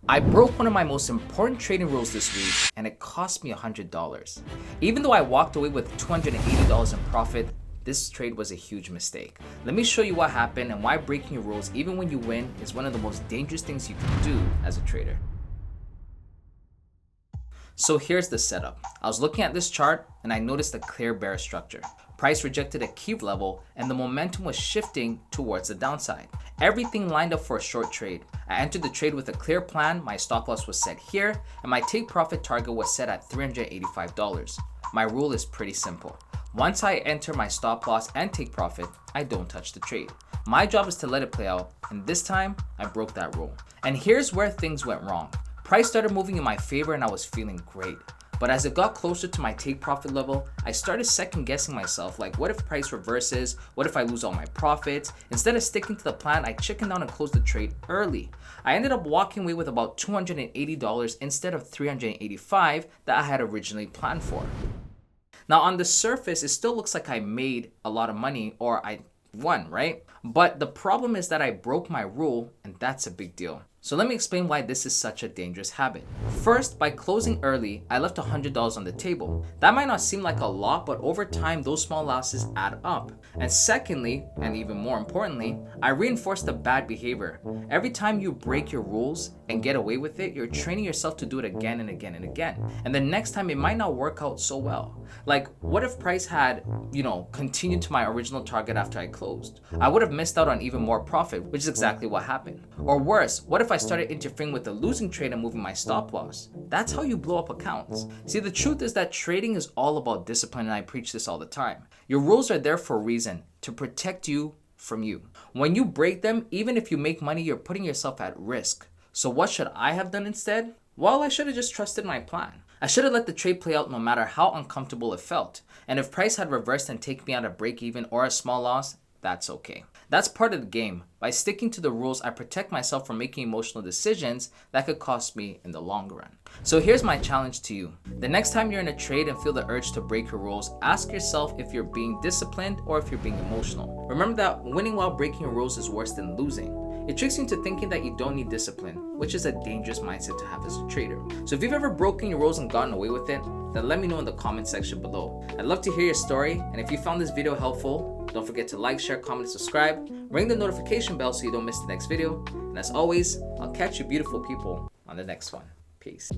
I broke one of my most important trading rules this week and it cost me $100. Even though I walked away with $280 in profit, this trade was a huge mistake. Let me show you what happened and why breaking your rules even when you win is one of the most dangerous things you can do as a trader. So here's the setup. I was looking at this chart and I noticed a clear bear structure. Price rejected a key level and the momentum was shifting towards the downside. Everything lined up for a short trade. I entered the trade with a clear plan, my stop loss was set here, and my take profit target was set at $385. My rule is pretty simple. Once I enter my stop loss and take profit, I don't touch the trade. My job is to let it play out, and this time, I broke that rule. And here's where things went wrong. Price started moving in my favor and I was feeling great. But as it got closer to my take profit level, I started second guessing myself, like what if price reverses? What if I lose all my profits? Instead of sticking to the plan, I chickened out and closed the trade early. I ended up walking away with about $280 instead of $385 that I had originally planned for. Now on the surface, it still looks like I made a lot of money or I won, right? But the problem is that I broke my rule and that's a big deal. So let me explain why this is such a dangerous habit. First, by closing early, I left $100 on the table. That might not seem like a lot, but over time, those small losses add up. And secondly, and even more importantly, I reinforced the bad behavior. Every time you break your rules and get away with it, you're training yourself to do it again and again and again. And the next time it might not work out so well. Like, what if price had, continued to my original target after I closed? I would have missed out on even more profit, which is exactly what happened. Or worse, what if I started interfering with the losing trade and moving my stop loss? That's how you blow up accounts. See, the truth is that trading is all about discipline, and I preach this all the time. Your rules are there for a reason, to protect you from you. When you break them, even if you make money, you're putting yourself at risk. So what should I have done instead? Well, I should have just trusted my plan. I should have let the trade play out no matter how uncomfortable it felt. And if price had reversed and taken me out of break even or a small loss, that's okay. That's part of the game. By sticking to the rules, I protect myself from making emotional decisions that could cost me in the long run. So here's my challenge to you. The next time you're in a trade and feel the urge to break your rules, ask yourself if you're being disciplined or if you're being emotional. Remember that winning while breaking your rules is worse than losing. It tricks you into thinking that you don't need discipline, which is a dangerous mindset to have as a trader. So if you've ever broken your rules and gotten away with it, then let me know in the comment section below. I'd love to hear your story, and if you found this video helpful, don't forget to like, share, comment, and subscribe. Ring the notification bell so you don't miss the next video. And as always, I'll catch you beautiful people on the next one. Peace.